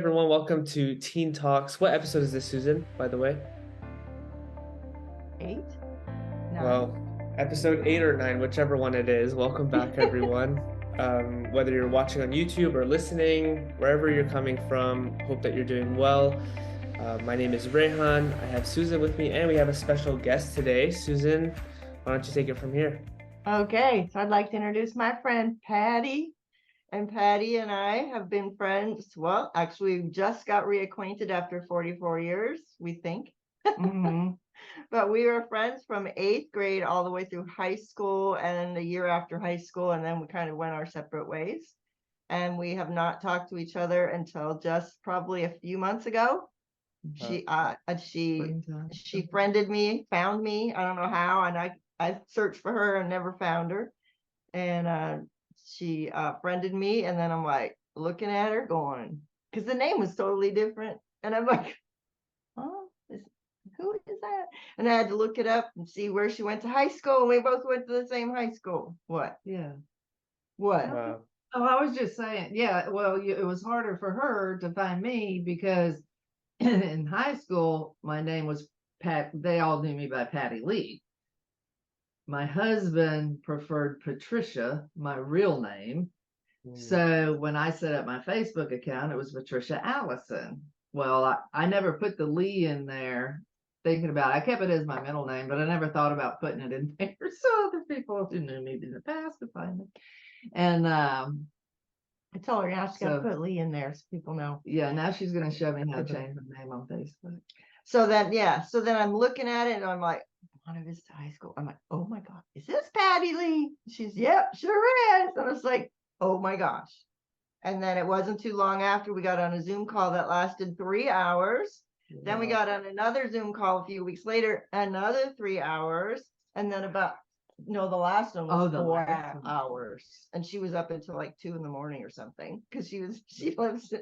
Everyone, welcome to Teen Talks. What episode is this, Susan, by the way? 8, 9. Well, episode 8 or 9, whichever one it is. Welcome back, everyone. Whether you're watching on YouTube or listening, wherever you're coming from, hope that you're doing well. My name is Rehan. I have Susan with me, and we have a special guest today. Susan, why don't you take it from here? Okay, so I'd like to introduce my friend Patty. And Patty and I have been friends. Well, actually, we just got reacquainted after 44 years, we think. But we were friends from 8th grade all the way through high school and the year after high school. And then we kind of went our separate ways. And we have not talked to each other until just probably a few months ago. She friended me, found me. I don't know how. And I searched for her and never found her. And she friended me, and then I'm like looking at her going, because the name was totally different, and I'm like, oh, who is that? And I had to look it up and see where she went to high school, and we both went to the same high school. What? Yeah. What? Wow. Oh, I was just saying, yeah, well, it was harder for her to find me because in high school, my name was Pat. They all knew me by Patty Lee. My husband preferred Patricia, my real name. So when I set up my Facebook account, it was Patricia Allison. Well, I never put the Lee in there thinking about it. I kept it as my middle name, but I never thought about putting it in there so other people who knew me in the past could find me. And I told her, yeah, she got to So- put Lee in there so people know. yeah, now she's going to show me how to change my name on Facebook. So then I'm looking at it, and I'm like, I want to visit high school. I'm like, oh my God, is this Patty Lee? She's, yep, sure is. And I was like, oh my gosh. And then it wasn't too long after we got on a Zoom call that lasted 3 hours. Then we got on another Zoom call a few weeks later, another 3 hours. And then the last one was 4 hours. And she was up until like 2 a.m. or something, because she lives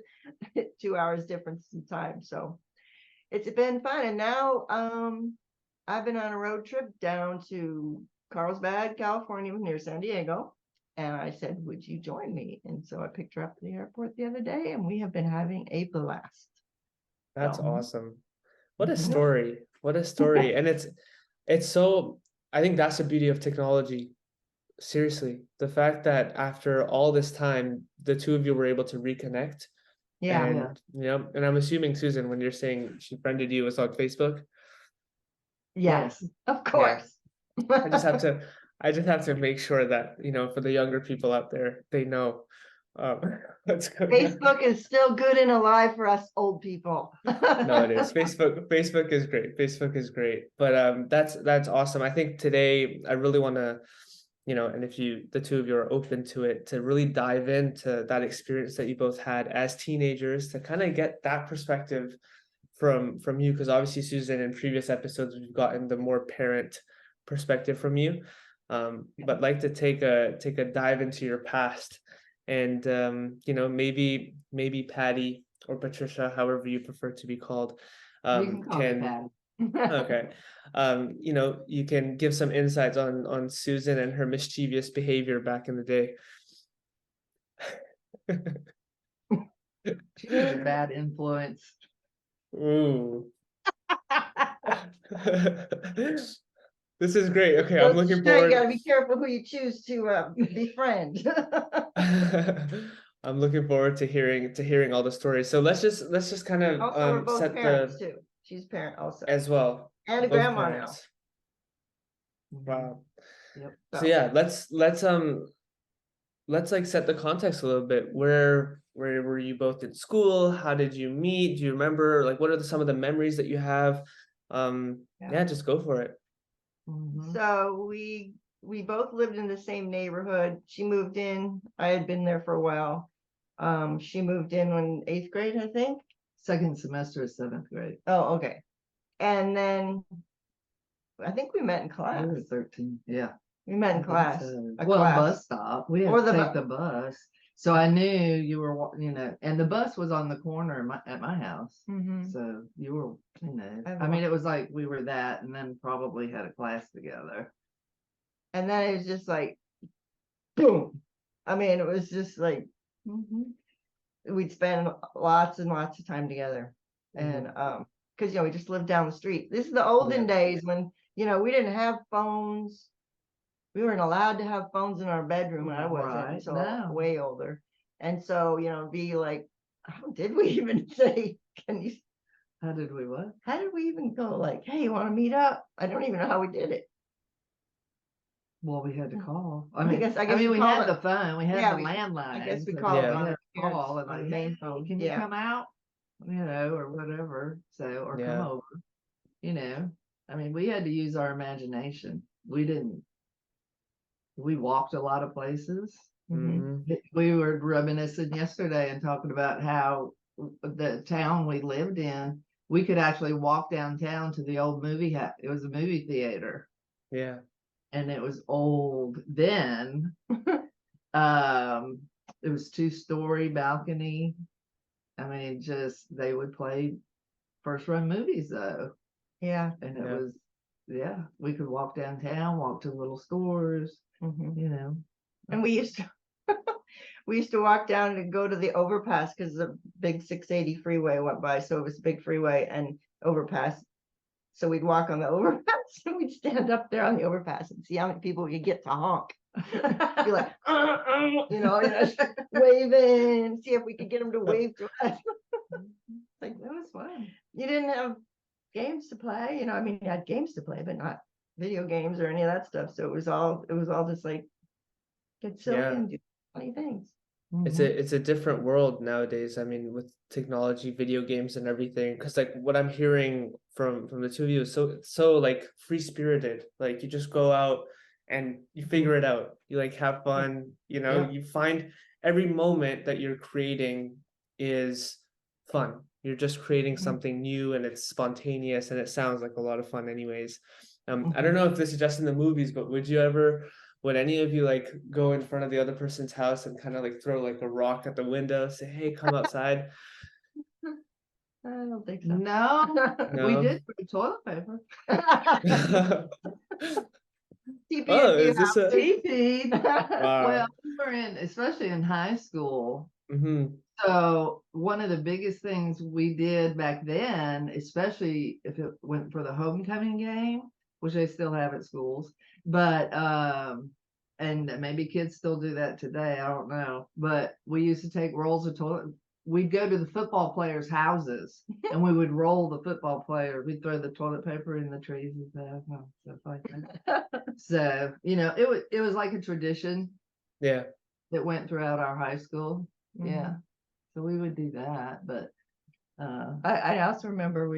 2 hours difference in time. So it's been fun. And now I've been on a road trip down to Carlsbad, California, near San Diego. And I said, would you join me? And so I picked her up at the airport the other day, and we have been having a blast. That's So. awesome. What a story. What a story. And it's so, I think that's the beauty of technology. Seriously, the fact that after all this time, the two of you were able to reconnect. Yeah. And and I'm assuming, Susan, when you're saying she friended you, was on Facebook. Yes, of course. I just have to make sure that, for the younger people out there, they know what's going on. Facebook is still good and alive for us old people. No, it is. Facebook is great. Facebook is great. But that's awesome. I think today I really want to, and if the two of you are open to it, to really dive into that experience that you both had as teenagers, to kind of get that perspective from you, because obviously, Susan, in previous episodes we've gotten the more parent perspective from you, but like to take a dive into your past, and maybe Patty or Patricia, however you prefer to be called, You can call me Patty. okay, you can give some insights on Susan and her mischievous behavior back in the day. She was a bad influence. Ooh. This is great. Okay, I'm looking forward. You gotta be careful who you choose to befriend. I'm looking forward to hearing all the stories. So let's just kind of Also, we're both set parents the too. She's a parent also. as well. And a Both grandma parents. Wow. Yep. So yeah, let's like set the context a little bit. Where were you both in school? How did you meet? Do you remember, like, what are some of the memories that you have? Yeah, just go for it. Mhm. So we both lived in the same neighborhood. She moved in. I had been there for a while. She moved in when 8th grade, I think. Second semester of 7th grade. Oh, okay. And then I think we met in class. We were 13. Yeah. We met in class. A Well, class. bus stop. We had Or to the take the bus. So I knew you were, and the bus was on the corner at my house. Mhm. So you were, I've I mean, it was like we were that, and then probably had a class together. And then it was just like, boom. I mean, it was just like, we'd spend lots and lots of time together. And because we just lived down the street. This is the olden days when we didn't have phones. We weren't allowed to have phones in our bedroom. I wasn't until way older. And so be like, how did we even say? How did we what? How did we even go? Like, hey, you want to meet up? I don't even know how we did it. Well, we had to call. I guess we had the phone. We had the landline. I guess we called on the main phone. Can you come out? Or whatever. Or come over. We had to use our imagination. We walked a lot of places. We were reminiscing yesterday and talking about how the town we lived in, we could actually walk downtown to the old movie house. It was a movie theater. Yeah. And it was old then. It was 2-story balcony. They would play first run movies though. Yeah. And it was, we could walk downtown, walk to little stores, And we used to walk down and go to the overpass because the big 680 freeway went by. So it was a big freeway and overpass. So we'd walk on the overpass and we'd stand up there on the overpass and see how many people we could get to honk. Be like, waving, see if we could get them to wave to us. Like, that was fun. You didn't have games to play, you had games to play, but not video games or any of that stuff. So it was all just like get silly and do funny things. It's a different world nowadays. With technology, video games and everything, because like what I'm hearing from the two of you is so like free spirited. Like you just go out and you figure it out. You like have fun, you find every moment that you're creating is fun. You're just creating something new and it's spontaneous and it sounds like a lot of fun anyways. I don't know if this is just in the movies, but would any of you like go in front of the other person's house and kind of like throw like a rock at the window, say, hey, come outside? I don't think so. No. We did for the toilet paper. Is this a TP? wow. Well, we were especially in high school. So one of the biggest things we did back then, especially if it went for the homecoming game, which they still have at schools, but and maybe kids still do that today, I don't know, but we used to take rolls of toilet. We'd go to the football players' houses and we would roll the football player. We'd throw the toilet paper in the trees and stuff like that. So it was like a tradition that went throughout our high school. So we would do that. But I also remember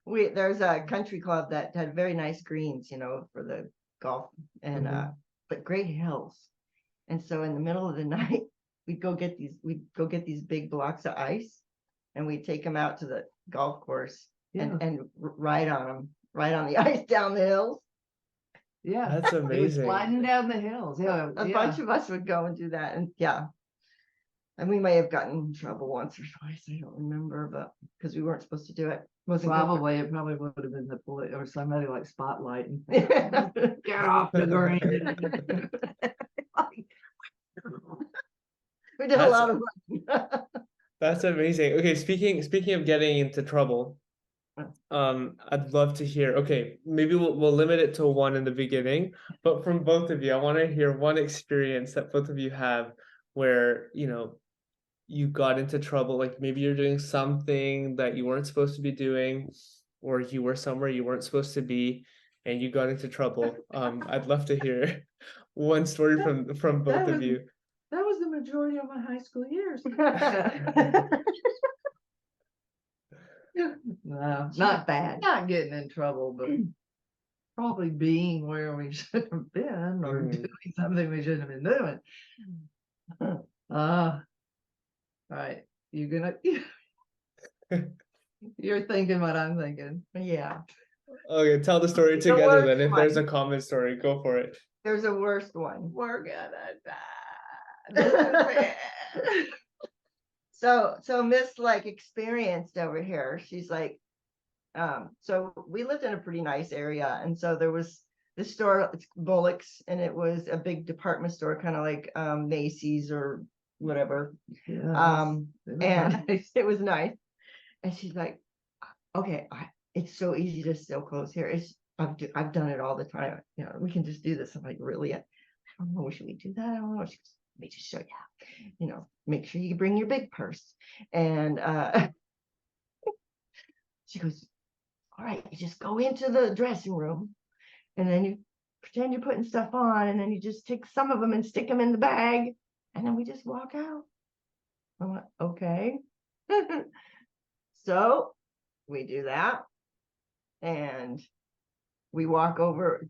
there's a country club that had very nice greens, for the golf and but great hills. And so in the middle of the night, we'd go get these big blocks of ice and we'd take them out to the golf course and ride on the ice down the hills. Yeah, that's amazing. Sliding down the hills. A bunch of us would go and do that. And we may have gotten in trouble once or twice. I don't remember, but because we weren't supposed to do it. It probably would have been the police or somebody like spotlighting. Get off the green. We did a lot of That's amazing. Okay, speaking of getting into trouble, I'd love to hear. Okay, maybe we'll limit it to one in the beginning, but from both of you, I want to hear one experience that both of you have where you got into trouble. Like maybe you're doing something that you weren't supposed to be doing, or you were somewhere you weren't supposed to be, and you got into trouble. I'd love to hear one story from both of you. That was the majority of my high school years. No, not bad. Not getting in trouble, but probably being where we should have been or doing something we shouldn't have been doing. Right. You're thinking what I'm thinking. Yeah. Okay, tell the story together then. If there's a common story, go for it. There's a worst one. We're gonna die. So Miss like experienced over here. She's like, so we lived in a pretty nice area, and so there was this store, it's Bullock's, and it was a big department store, kind of like Macy's or whatever. Yeah, it was And nice. it was nice. And she's like, okay, it's so easy to steal clothes here. I've done it all the time. You know, we can just do this. I'm like, really? I don't know. Should we do that? I don't know. She goes, let me just show you how. You know, make sure you bring your big purse. And she goes, all right, you just go into the dressing room and then you pretend you're putting stuff on, and then you just take some of them and stick them in the bag, and then we just walk out. I'm like, okay. So we do that, and we walk over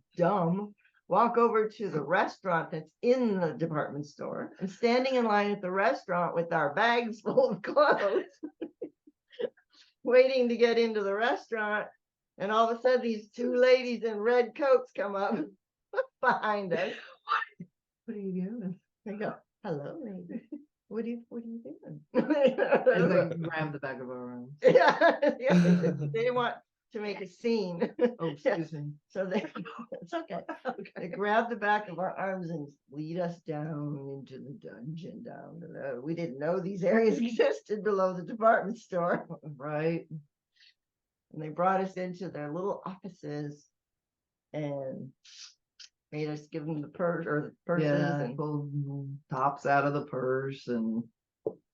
to the restaurant that's in the department store, and standing in line at the restaurant with our bags full of clothes, waiting to get into the restaurant. And all of a sudden, these two ladies in red coats come up behind us. What are you doing? They go, hello, lady. What are you doing? As they grabbed the back of our arms. Yeah, they didn't want to make a scene. Oh, excuse me. So it's okay. They grabbed the back of our arms and lead us down into the dungeon down below. We didn't know these areas existed below the department store. Right. And they brought us into their little offices and made us give them the purse or the purses, Yeah, and pulled tops out of the purse and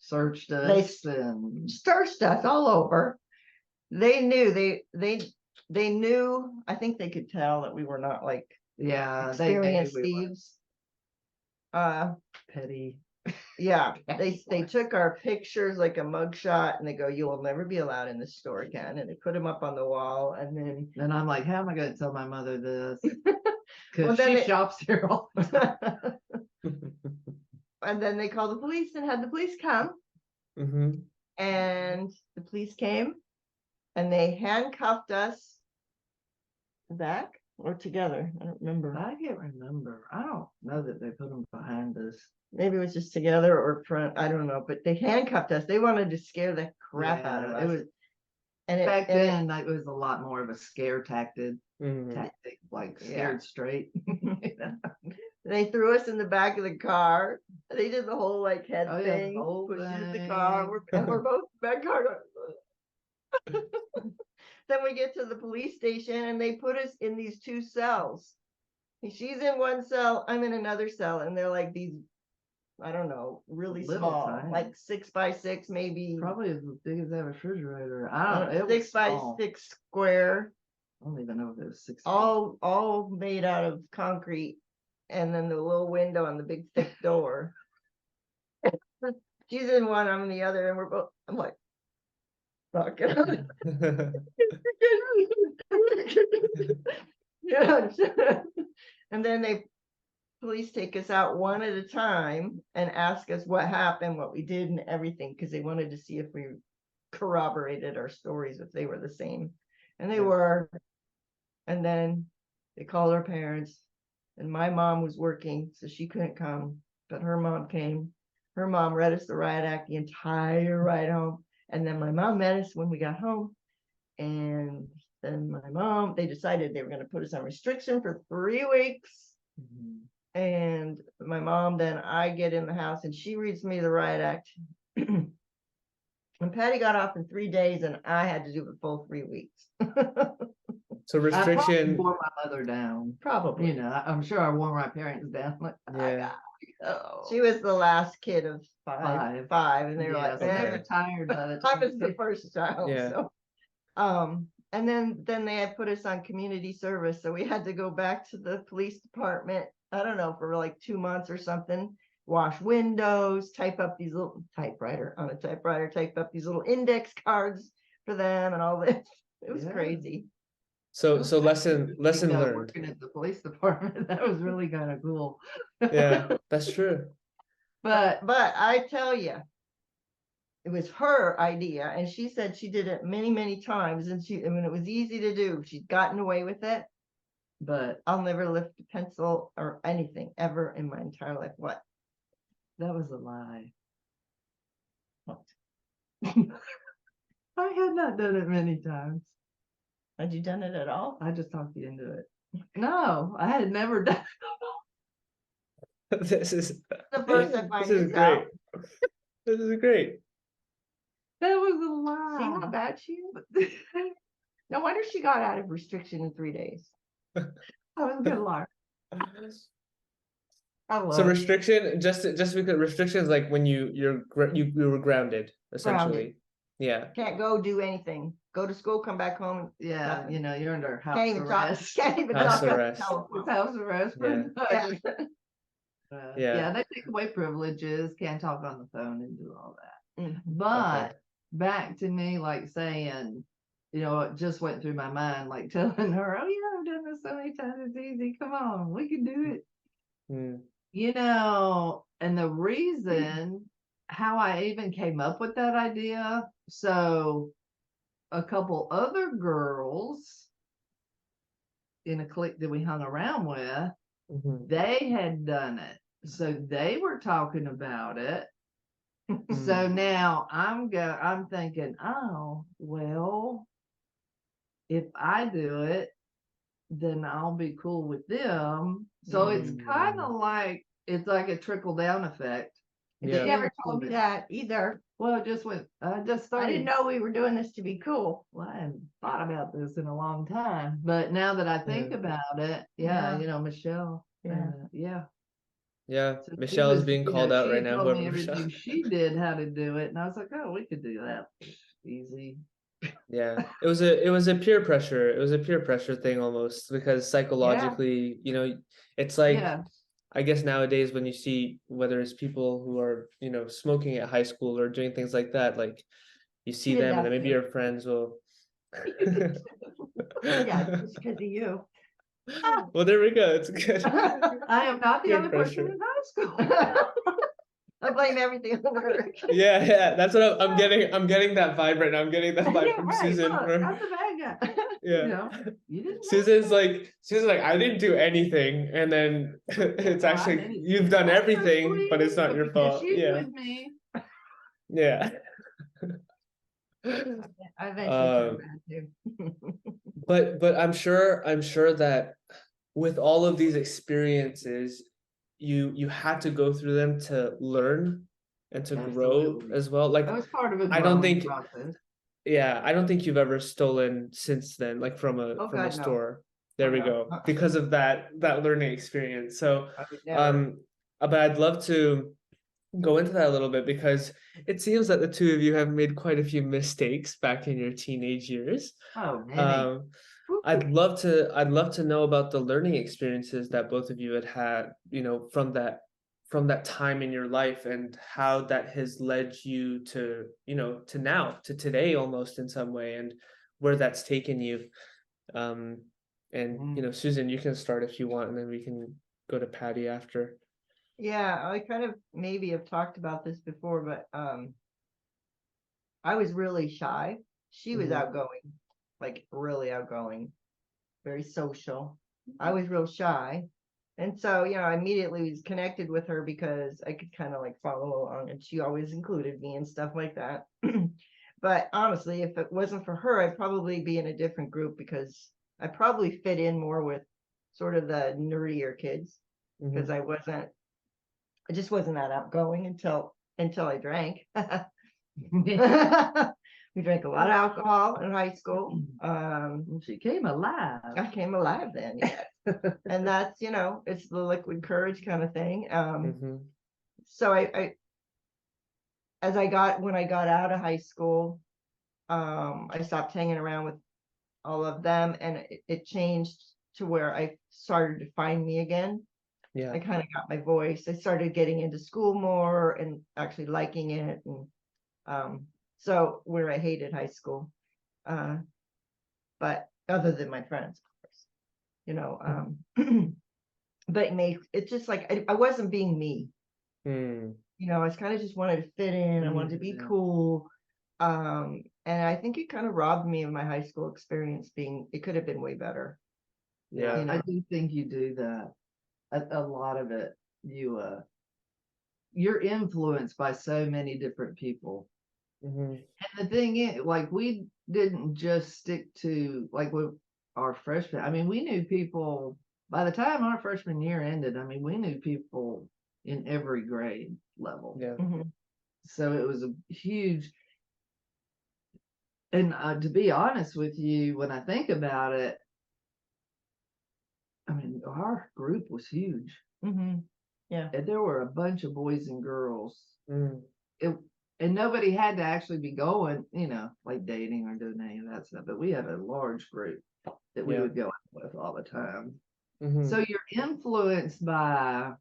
searched They us and searched us all over. They knew they knew. I think they could tell that we were not like yeah, experienced we were thieves. petty. Yeah, they took our pictures like a mugshot, and they go, "You will never be allowed in this store again." And they put them up on the wall, and then And I'm like, how am I going to tell my mother this? Because Well, then she shops here all the time. and then they called the police and had the police come. Mhm. And the police came, and they handcuffed us back or together. I don't remember. I can't remember. I don't know that they put them behind us. Maybe it was just together or front. I don't know. But they handcuffed us. They wanted to scare the crap out of Yeah, us. it was And back then. It was a lot more of a scare tactic, Mhm. like Yeah. scared straight. They threw us in the back of the car. They did the whole like head Oh, yeah, the thing, whole pushes the thing. car. We're both back car. Then we get to the police station, and they put us in these two cells. She's in one cell, I'm in another cell, and they're like these, I don't know, really Little small, tiny. like 6x6, maybe Probably as big as that refrigerator. I don't know. It was 6x6 square, I don't even know if it was 6 feet. all made out of concrete, and then the little window and the big thick door. She's in one, I'm in the other, and we're both. I'm like, fuck it. Yeah. And then police take us out one at a time and ask us what happened, what we did, and everything, because they wanted to see if we corroborated our stories, if they were the same. And they were. And then they called our parents, and my mom was working, so she couldn't come, but her mom came. Her mom read us the riot act the entire ride home. And then my mom met us when we got home. And then they decided they were going to put us on restriction for 3 weeks. Mhm. And my mom, then I get in the house and she reads me the riot act. And Patty got off in 3 days, and I had to do the full 3 weeks. So I probably restriction. wore my mother down. Probably. You know, I'm sure I wore my parents down. Like, Yeah. She was the last kid of five, and they were Yeah, like, so they Okay. retired by the I time. was the first child. Yeah. So, and then they had put us on community service, so we had to go back to the police department. I don't know, for like 2 months or something. Wash windows, type up these little type up these little index cards for them, and all this. It was Yeah. crazy. So lesson learned. Working at the police department, that was really kind of cool. Yeah, that's true. But I tell you, it was her idea, and she said she did it many, many times, and it was easy to do. She'd gotten away with it. But I'll never lift a pencil or anything ever in my entire life. What? that was a lie. What? I had not done it many times. Had you done it at all? I just talked you into it. No, I had never done This is The first I find this is this great. out. This is great. That was a See how lie. bad she is? No wonder she got out of restriction in 3 days. I was a good liar. I So love restriction, just because restriction is like when you were grounded, essentially. Yeah. Can't go do anything. Go to school, come back home. yeah, nothing. you know, you're under house Can't even talk. arrest. Can't even House talk on the arrest. telephone. It's house arrest. Yeah. pretty much. Yeah. Yeah, they take away privileges, can't talk on the phone and do all that. Mm. But Okay. back to me, like saying, you know, it just went through my mind, like telling her, oh, yeah, I've done this so many times. It's easy. Come on, we can do it. Mm. You know, and the reason how I even came up with that idea. So, a couple other girls in a clique that we hung around with, Mhm. they had done it. So they were talking about it. Mm. So now I'm thinking, oh, well, if I do it, then I'll be cool with them. So it's kind of like it's like a trickle down effect. You Yeah. never told me that either. Well, it just went. I just I started. didn't know we were doing this to be cool. Well, I hadn't thought about this in a long time, but now that I think Yeah. about it, yeah, Yeah. you know, Michelle, Yeah. yeah. Yeah. So she Michelle is was, being you called know, out she right had now. told me Whoever Michelle. everything she did, how to do it, and I was like, oh, we could do that, easy. Yeah. It was a peer pressure. It was a peer pressure thing almost because psychologically, you know, it's like Yeah, I guess nowadays when you see whether it's people who are, you know, smoking at high school or doing things like that, like you see She didn't them and have then maybe to. your friends will Yeah, just because of you. Well, there we go. It's good. I am not the Peer only person pressure. in high school. I blame everything on her. Yeah, that's what I'm getting. I'm getting that vibe right now. I'm getting that vibe Yeah, from right. Susan. Look, Where, I'm the bad guy. yeah, You know, you didn't know Susan's like, I didn't do anything, and then it's well, I actually did it. you've done That's so everything, but it's sweet. not your Yeah, fault. she's Yeah, with me. yeah. I eventually turned Um, bad too. but I'm sure that with all of these experiences, you had to go through them to learn and to grow Absolutely. as well. Like That was part of a I don't growing think process. Yeah, I don't think you've ever stolen since then, like Oh from a God, no. store. Oh There we no. go. Because of that learning experience. So, I would never. but I'd love to go into that a little bit because it seems that the two of you have made quite a few mistakes back in your teenage years. Oh, many. Um, I'd love to know about the learning experiences that both of you had, you know, from that time in your life and how that has led you to, you know, to now, to today almost in some way and where that's taken you. Um, and you know, Susan, you can start if you want, and then we can go to Patty after. Yeah, I kind of maybe have talked about this before, but I was really shy. She was Mhm. outgoing, like really outgoing, very social. I was real shy. And so, you know, I immediately was connected with her because I could kind of like follow along and she always included me and stuff like that. But honestly, if it wasn't for her, I'd probably be in a different group because I probably fit in more with sort of the nerdier kids because Mhm. I just wasn't that outgoing until I drank. We drank a lot of alcohol in high school. She came alive. I came alive then, yeah. And that's, you know, it's the liquid courage kind of thing. Mhm. So when I got out of high school, I stopped hanging around with all of them and it changed to where I started to find me again. Yeah. I kind of got my voice. I started getting into school more and actually liking it. And so where I hated high school, but other than my friends, of course, you know, but it's just like I wasn't being me. Mm. You know, I was kind of just wanted to fit in. I wanted to be cool. And I think it kind of robbed me of my high school experience it could have been way better. Yeah. You know? I do think you do that. A lot of it, you're influenced by so many different people. Mhm. And the thing is, like, we didn't just stick to like with our freshman. I mean, we knew people by the time our freshman year ended. I mean, we knew people in every grade level. Yeah. Mhm. So it was a huge, and to be honest with you, when I think about it, I mean, our group was huge. Mm-hmm. Yeah. And there were a bunch of boys and girls. Mm. It, and nobody had to actually be going, like dating or doing any of that stuff. But we had a large group that we Yeah. would go out with all the time. Mhm. So you're influenced by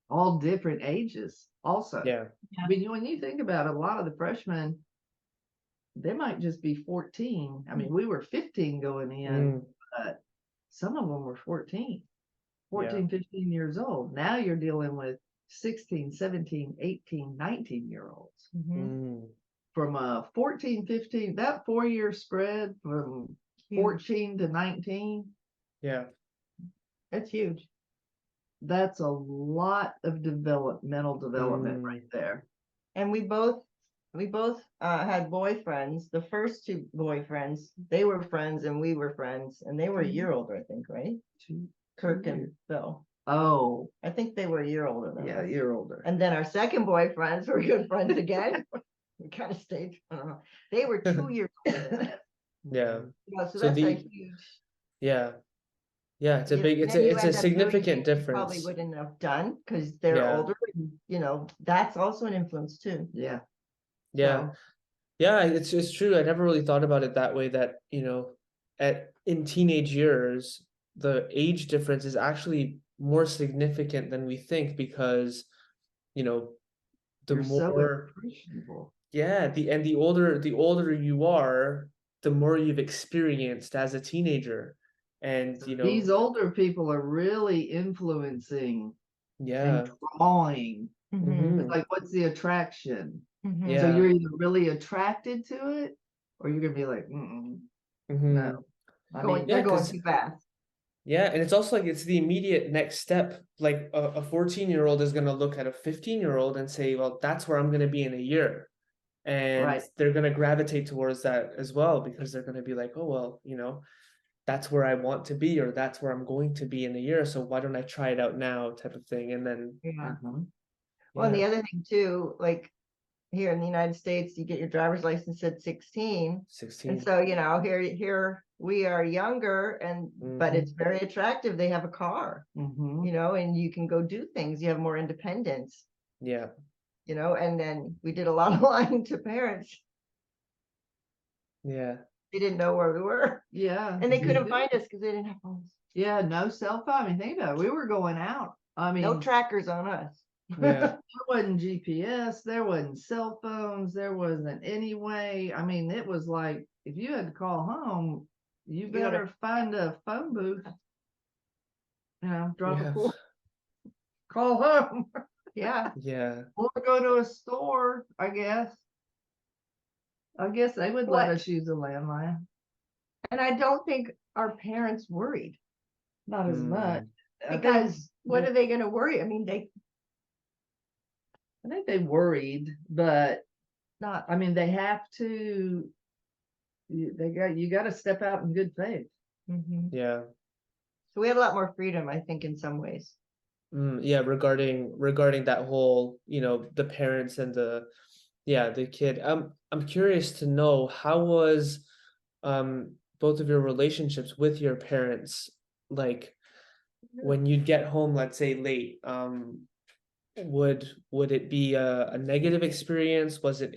all different ages also. Yeah. I mean, when you think about it, a lot of the freshmen, they might just be 14. I mean, we were 15 going in, Mm. but some of them were 14, Yeah. 15 years old. Now you're dealing with 16, 17, 18, 19-year-olds. Mm-hmm. Mm. From 14, 15, that 4-year spread from 14 to 19, Yeah. That's huge. that's a lot of developmental development right there. And we both had boyfriends. The first two boyfriends, they were friends and we were friends, and they were a year older, I think, right? Kirk and Phil. Oh, I think they were a year older than yeah, us. you're older. And then our second boyfriends were good friends again. We kind of stayed. I don't know. They were 2 years older than us. Yeah. Yeah, so So that's a the huge. yeah. Yeah, it's a You know, big and then you it's a end up doing significant things you probably difference. wouldn't have done because they're Yeah. older. And, that's also an influence too. Yeah. Yeah. So, Yeah, it's true. I never really thought about it that way, that, in teenage years, the age difference is actually more significant than we think, because, you know, the You're so more impressionable. yeah, the older you are, the more you've experienced as a teenager. And, These older people are really influencing and yeah. drawing. Mhm. It's like, what's the attraction? So Yeah. you're either really attracted to it, or you're gonna be like, Mhm. no. I mean, they're going 'cause too fast. yeah, and it's also like it's the immediate next step. Like a 14-year-old is gonna look at a 15-year-old and say, well, that's where I'm gonna be in a year. And right. they're gonna gravitate towards that as well, because they're gonna be like, oh well, that's where I want to be, or that's where I'm going to be in a year. So why don't I try it out now, type of thing. And then Yeah. Mhm. Well, and the yeah, other thing too, like here in the United States, you get your driver's license at 16. 16. And so, here we are younger, but it's very attractive. They have a car, and you can go do things. You have more independence, Yeah. and then we did a lot of lying to parents. Yeah. They didn't know where we were. Yeah. And they couldn't find us because they didn't have phones. Yeah, no cell phone. I mean, think about it. We were going out. I mean, No trackers on us. Yeah. there wasn't GPS, there wasn't cell phones, there wasn't any way. I mean, it was like, if you had to call home, you better find a phone booth, drop a Yeah. call, call home, Yeah. Yeah. or go to a store, I guess. I guess they would let us use a landline. And I don't think our parents worried. Not as much. Because what are they going to worry? I mean, I think they worried, but not. I mean, they have to. You got to step out in good faith. Yeah. So we had a lot more freedom, I think, in some ways. Yeah, regarding that whole, the parents and the kid. I'm curious to know, how was both of your relationships with your parents, like when you'd get home, let's say late, would it be a negative experience? Was it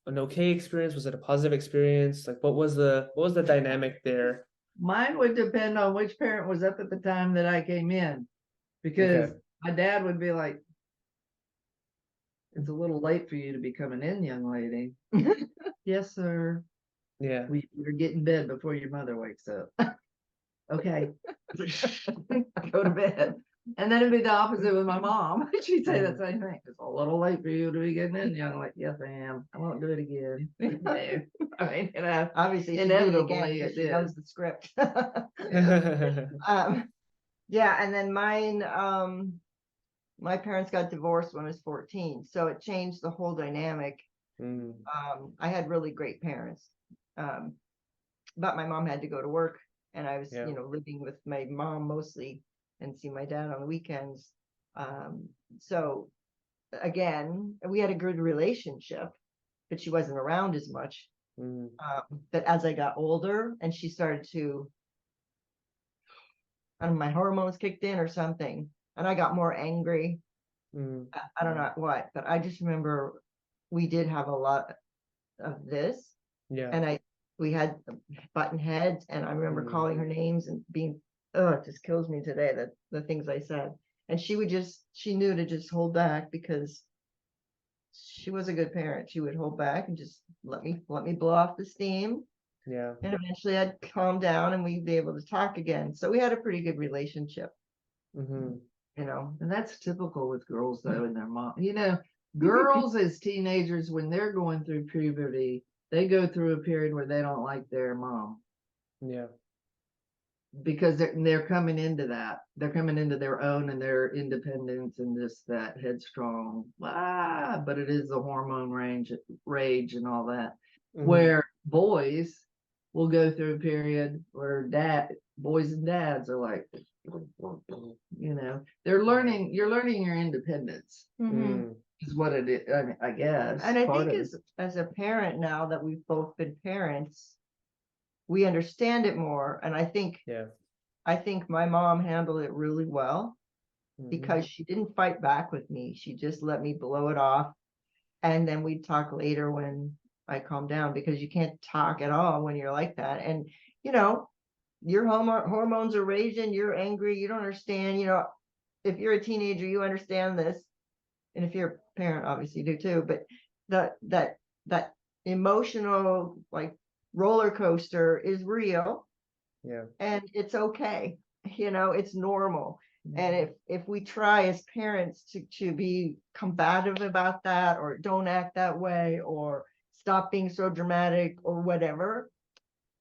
an okay experience? Was it a positive experience? Like what was the dynamic there? Mine would depend on which parent was up at the time that I came in, because my dad would be like, it's a little late for you to be coming in, young lady. Yes, sir. Yeah. You're getting in bed before your mother wakes up. Okay. Go to bed. And then it'd be the opposite with my mom. She'd say the same thing. It's a little late for you to be getting in, young lady. Yes, I am. I won't do it again. I mean, Obviously, inevitably she it knows is. the script. Yeah. Yeah, and then mine, my parents got divorced when I was 14, so it changed the whole dynamic. I had really great parents, but my mom had to go to work, and I was, living with my mom mostly, and see my dad on the weekends. So again, we had a good relationship, but she wasn't around as much. But as I got older and she started to, I don't know, my hormones kicked in or something, and I got more angry. I don't know what, but I just remember we did have a lot of this. Yeah. And we had button heads, and I remember calling her names and being, oh, it just kills me today, that the things I said. And she knew to just hold back, because she was a good parent. She would hold back and just let me blow off the steam. Yeah. And eventually I'd calm down and we'd be able to talk again. So we had a pretty good relationship. You know, and that's typical with girls though, and their mom. You know, girls as teenagers, when they're going through puberty, they go through a period where they don't like their mom. Yeah. Because they're coming into that. They're coming into their own and their independence and just that headstrong. But it is the hormone rage and all that. Where boys will go through a period where boys and dads are like, you know, you're learning your independence. Is what it is. I mean, I guess. And I think as a parent, now that we've both been parents, we understand it more. And I think my mom handled it really well, because she didn't fight back with me. She just let me blow it off. And then we'd talk later when I calm down, because you can't talk at all when you're like that. And, you know, your hormones are raging, you're angry, you don't understand. You know, if you're a teenager, you understand this. And if you're a parent, obviously you do too. But that emotional, like, roller coaster is real. Yeah. And it's okay. You know, it's normal. And if we try as parents to be combative about that, or don't act that way, or stop being so dramatic, or whatever,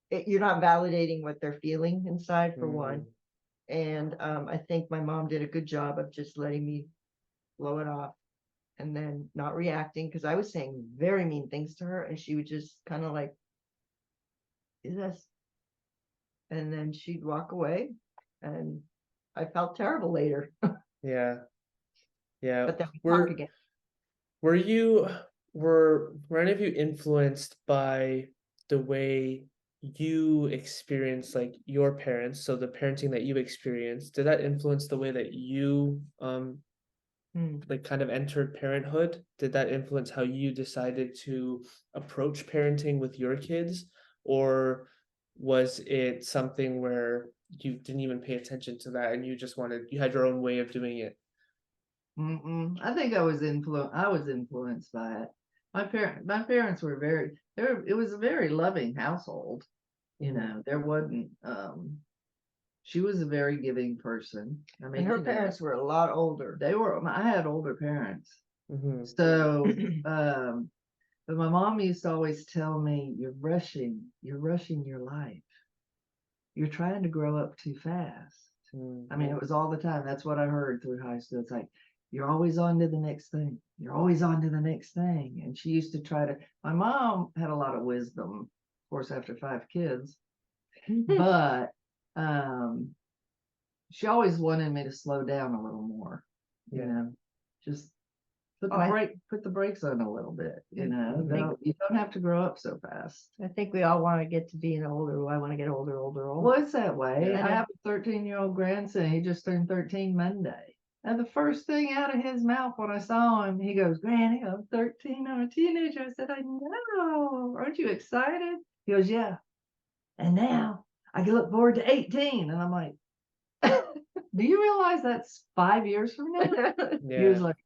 you're not validating what they're feeling inside, for one. And I think my mom did a good job of just letting me blow it off, and then not reacting, because I was saying very mean things to her, and she would just kind of like, is this? And then she'd walk away, and I felt terrible later. Yeah. Yeah. But then we talk again. Were any of you influenced by the way you experienced, like, your parents? So the parenting that you experienced, did that influence the way that you like kind of entered parenthood? Did that influence how you decided to approach parenting with your kids? Or was it something where you didn't even pay attention to that and you had your own way of doing it? I think I was influenced by it. My parents were it was a very loving household. You know, there wasn't, she was a very giving person. I mean, and her parents were a lot older. I had older parents. So, but my mom used to always tell me, you're rushing your life. You're trying to grow up too fast. I mean, it was all the time. That's what I heard through high school. It's like, you're always on to the next thing. You're always on to the next thing. And she used to my mom had a lot of wisdom, of course, after 5 kids, but she always wanted me to slow down a little more, you know, just put the brakes on a little bit, you know. You don't have to grow up so fast. I think we all want to get to being older. I want to get older. Well, it's that way. I have a 13-year-old grandson. He just turned 13 Monday. And the first thing out of his mouth when I saw him, he goes, Granny, I'm 13. I'm a teenager. I said, I know. Aren't you excited? He goes, yeah. And now I can look forward to 18. And I'm like, do you realize that's 5 years from now? He was like,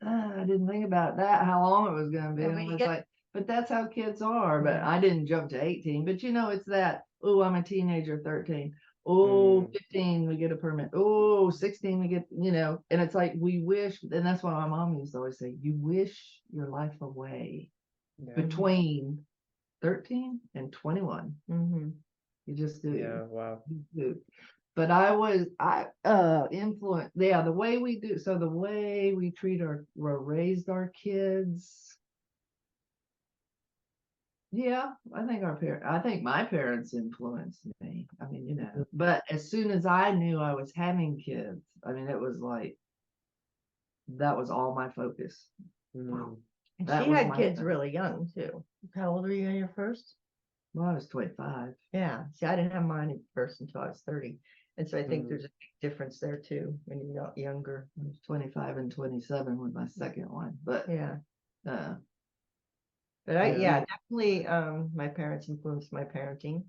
I didn't think about that, how long it was going to be. And I was like, but that's how kids are. But I didn't jump to 18. But, you know, it's that, oh, I'm a teenager, 13. Oh, 15, we get a permit. Oh, 16, we get, you know. And it's like, we wish, and that's why my mom used to always say, you wish your life away between 13 and 21. You just do. Yeah, wow. You do. But I influenced, the way we do, so the way we raised our kids. Yeah, I think my parents influenced me. I mean, you know, but as soon as I knew I was having kids, I mean, it was like, that was all my focus. Mm. And That she was had my kids thing. really young too. How old were you in your first? Well, I was 25. Yeah. See, I didn't have mine at first until I was 30. And so I think Mm. there's a big difference there too when you're not younger. I was 25 and 27 with my second one, but Yeah. uh, But I, Yeah. yeah, definitely, my parents influenced my parenting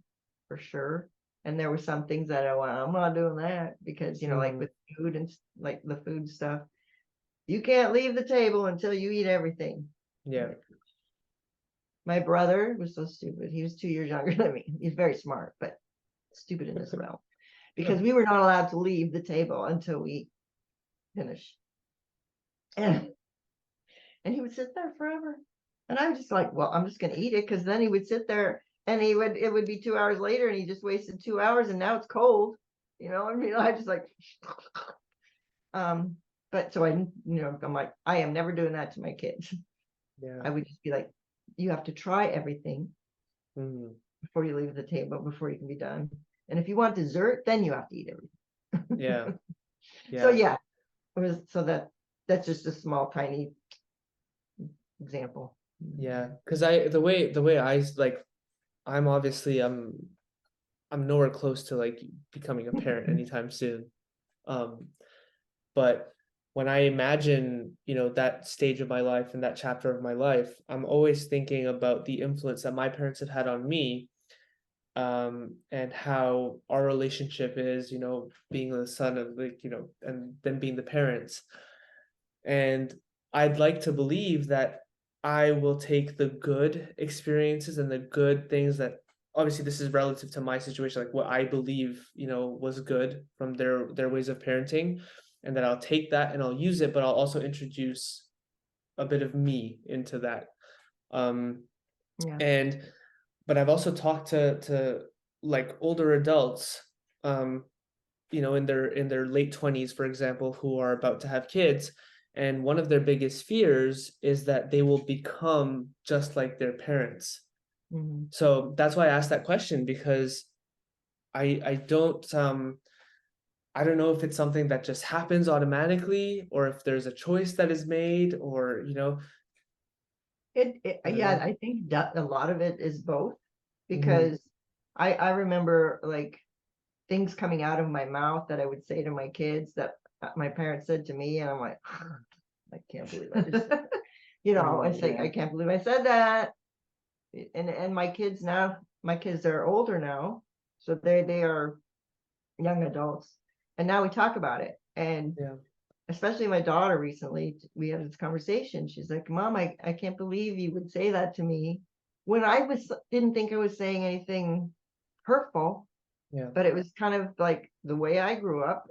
for sure. And there were some things that I went, I'm not doing that because, you know, like Mm. with food and like the food stuff, you can't leave the table until you eat everything. Yeah. My brother was so stupid. He was 2 years younger than me. He's very smart, but stupid in this realm because we were not allowed to leave the table until we finished. And he would sit there forever. And I was just like, well, I'm just going to eat it because then he would sit there and it would be 2 hours later and he just wasted 2 hours and now it's cold. You know, I mean, I just like, but so I'm like, I am never doing that to my kids. Yeah. I would just be like, you have to try everything Mm. before you leave the table, before you can be done. And if you want dessert, then you have to eat everything. Yeah. So Yeah. it was so that's just a small, tiny example. Yeah. Because the way I like, I'm obviously I'm nowhere close to like becoming a parent anytime soon. But when I imagine, that stage of my life and that chapter of my life, I'm always thinking about the influence that my parents have had on me, and how our relationship is, being the son of like, and then being the parents. And I'd like to believe that I will take the good experiences and the good things that, obviously this is relative to my situation, like what I believe, was good from their ways of parenting, and that I'll take that and I'll use it, but I'll also introduce a bit of me into that. Yeah. And but I've also talked to like older adults, in their late 20s, for example, who are about to have kids, and one of their biggest fears is that they will become just like their parents. Mhm. So that's why I asked that question, because I don't know if it's something that just happens automatically, or if there's a choice that is made, or I don't Yeah, know. I think that a lot of it is both Mhm. because I remember like things coming out of my mouth that I would say to my kids that my parents said to me, and I'm like, I can't believe I just, I say, Yeah. I can't believe I said that. And my kids now, my kids are older now, so they are young adults, and now we talk about it. And Yeah. especially my daughter recently, we had this conversation. She's like, Mom, I can't believe you would say that to me when didn't think I was saying anything hurtful, Yeah. but it was kind of like the way I grew up,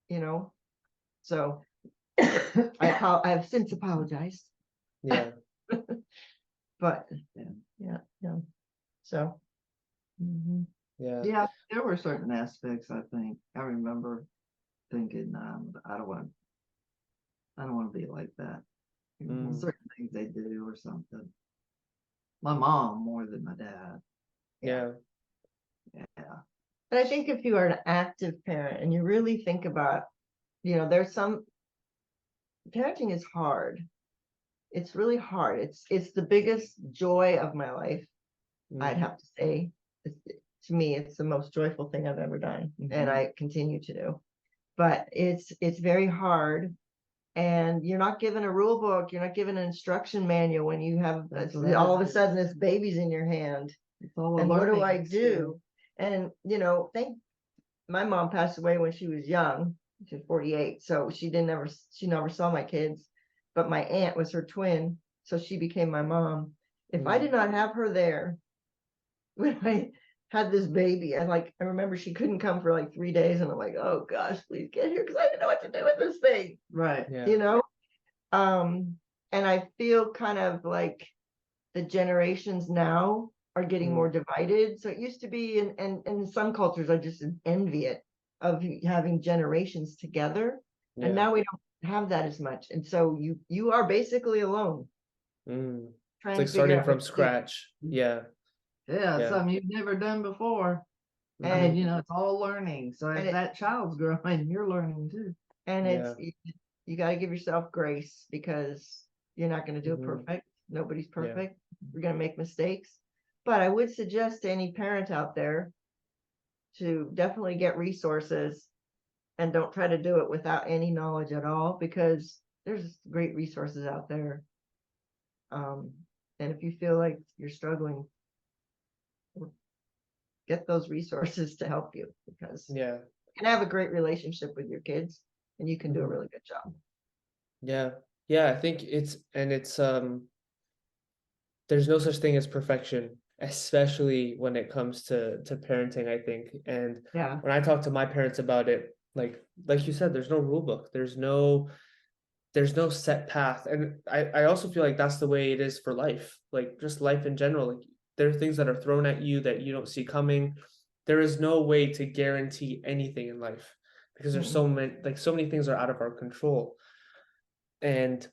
you know. So I have since apologized, Yeah. but Yeah. yeah. So mhm. Yeah. Yeah, there were certain aspects I think I remember thinking, I don't want to be like that. Mm. Certain things they do or something. My mom more than my dad. Yeah. Yeah. But I think if you are an active parent and you really think about, there's some parenting is hard. It's really hard. It's the biggest joy of my life. I'd Mm. have to say, to me, it's the most joyful thing I've ever done, and I continue to do. But it's very hard, and you're not given a rule book. You're not given an instruction manual when you have That's all of a right. sudden this baby's in your hand. It's all a And what do learning I experience. do? And thank my mom passed away when she was young. She was 48, so she never saw my kids. But my aunt was her twin, so she became my mom. If I did not have her there when I had this baby, and like I remember she couldn't come for like 3 days, and I'm like, oh gosh, please get here because I didn't know what to do with this thing, Right. Yeah. you know. And I feel kind of like the generations now are getting Mm. more divided. So it used to be, and in some cultures, I just envy it of having generations together. And Yeah. now we don't have that as much. And so you are basically alone Mm. It's trying like to figure starting out what from to do. scratch. Yeah. Yeah, Yeah. something you've never done before. I mean, And it's all learning. So and as it that child's growing, you're learning too. and Yeah. you got to give yourself grace because you're not going to do it Mhm. perfect. Nobody's Yeah. perfect. We're going to make mistakes. But I would suggest to any parent out there to definitely get resources and don't try to do it without any knowledge at all, because there's great resources out there. And if you feel like you're struggling, get those resources to help you, because Yeah. you can have a great relationship with your kids and you can do a Mhm. really good job. Yeah. Yeah, I think it's there's no such thing as perfection, especially when it comes to parenting, I think. And Yeah. when I talk to my parents about it, like you said, there's no rule book. There's no set path. And I also feel like that's the way it is for life. Like just life in general. Like there are things that are thrown at you that you don't see coming. There is no way to guarantee anything in life because there's so many things are out of our control. And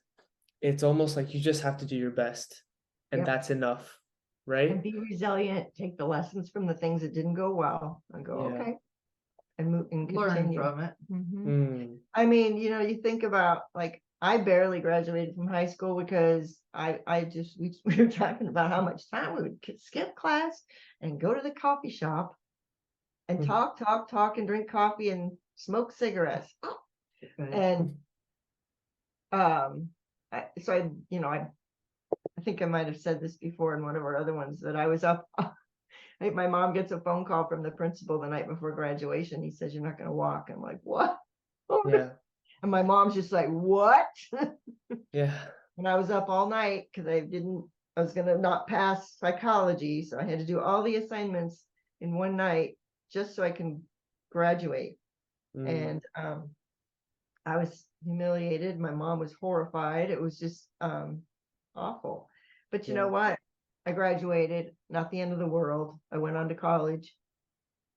it's almost like you just have to do your best and Yep. that's enough, And right? be resilient. Take the lessons from the things that didn't go well and go, Yeah. okay, and move and Learn continue. from it. Mm. I mean, you think about, like, I barely graduated from high school because I just, we were talking about how much time we would skip class and go to the coffee shop and Mhm. talk and drink coffee and smoke cigarettes. And so I think I might have said this before in one of our other ones, that I was up. My mom gets a phone call from the principal the night before graduation. He says, "You're not going to walk." I'm like, "What?" Yeah. And my mom's just like, "What?" Yeah. And I was up all night because I was going to not pass psychology. So I had to do all the assignments in one night just so I can graduate. Mm. And I was humiliated. My mom was horrified. It was just awful. But you know Yeah. what? I graduated, not the end of the world. I went on to college.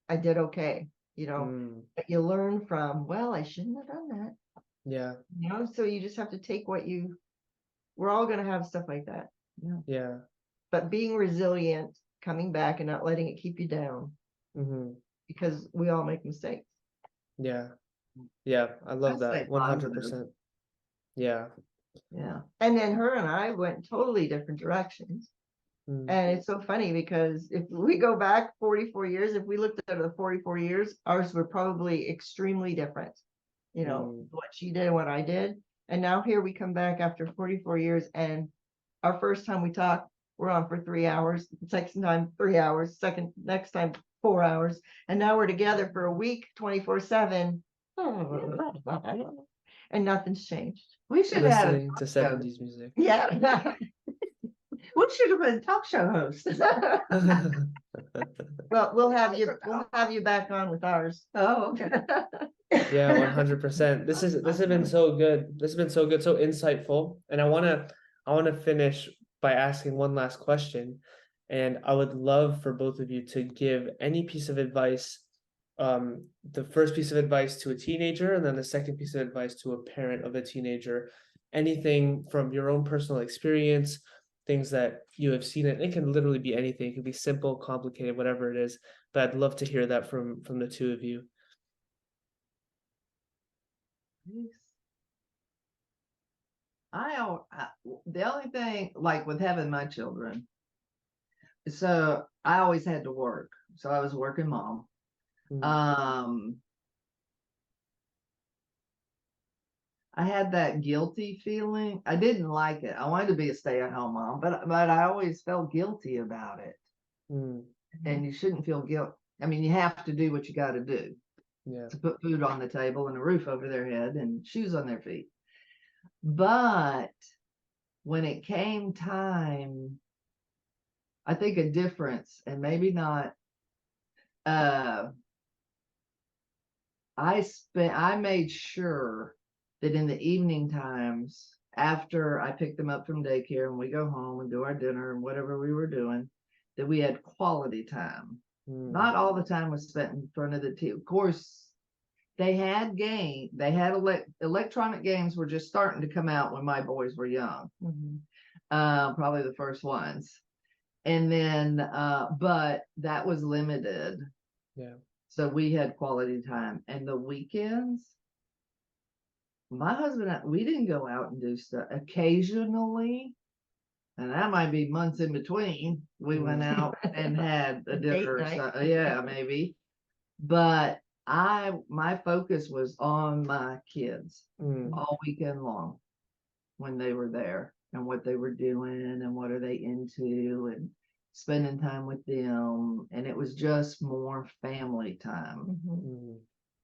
I did okay, Mm. but you learn from, well, I shouldn't have done that, Yeah. so you just have to take we're all going to have stuff like that. Yeah. But being resilient, coming back and not letting it keep you down, Hmm. because we all make mistakes. Yeah. Yeah. I love Stay that. positive. 100%. Yeah. Yeah. And then her and I went totally different directions. Mm. And it's so funny because if we go back 44 years, if we looked at the 44 years, ours were probably extremely different. What she did and what I did. And now here we come back after 44 years, and our first time we talked, we're on for 3 hours. The second time, 3 hours. Next time, 4 hours. And now we're together for a week, 24/7. And nothing's changed. We should have had a Listening to talk show. 70s music. Yeah. We should have been a talk show host. Well, we'll have you back on with ours. Oh, okay. Yeah, 100%. This has been so good. This has been so good, so insightful. And I wanna finish by asking one last question. And I would love for both of you to give any piece of advice, the first piece of advice to a teenager, and then the second piece of advice to a parent of a teenager. Anything from your own personal experience, things that you have seen. It can literally be anything. It can be simple, complicated, whatever it is. But I'd love to hear that from the two of you. The only thing, like with having my children, so I always had to work. So I was a working mom. Mm. I had that guilty feeling. I didn't like it. I wanted to be a stay-at-home mom, but I always felt guilty about it. Mm. And you shouldn't feel guilt. I mean, you have to do what you got to do Yeah. to put food on the table and a roof over their head and shoes on their feet. But when it came time, I think a difference, and maybe not, I made sure that in the evening times, after I picked them up from daycare and we go home and do our dinner and whatever we were doing, that we had quality time. Not all the time was spent in front of the TV. Of course, they had electronic games were just starting to come out when my boys were young. Probably the first ones. And then, but that was limited. Yeah. So we had quality time. And the weekends, my husband, we didn't go out and do stuff. Occasionally, and that might be months in between, we went out and had a Date dinner or night. something. Yeah, maybe. But my focus was on my kids all weekend long when they were there, and what they were doing and what are they into, and spending time with them. And it was just more family time.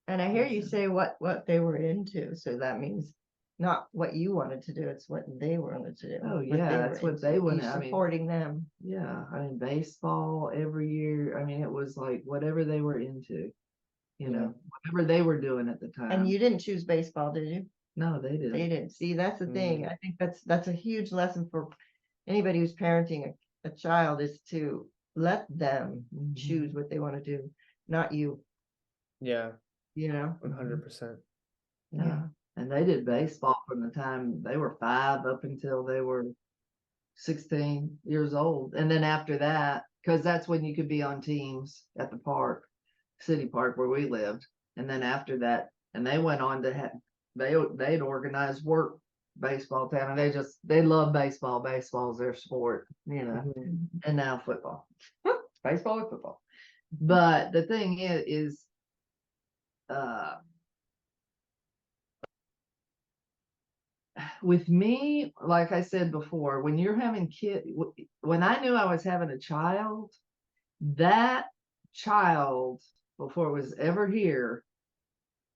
And I hear you say what they were into, so that means not what you wanted to do, it's what they wanted to do. Oh what yeah, they that's were what into. they You wanted. I mean, supporting them. yeah, I mean, baseball every year. I mean, it was like whatever they were into, you know, whatever they were doing at the time. And you didn't choose baseball, did you? No, they didn't. They didn't. See, that's the thing. I think that's a huge lesson for anybody who's parenting a child, is to let them choose what they want to do, not you. Yeah, You know? 100%. Yeah. And they did baseball from the time they were 5 up until they were 16 years old. And then after that, because that's when you could be on teams at the park, city park where we lived. And then after that, and they went on to have, they'd organize work baseball town, and they love baseball. Baseball's their sport, you know. And now football. Baseball or football. But the thing is with me, like I said before, when you're having when I knew I was having a child, that child, before it was ever here,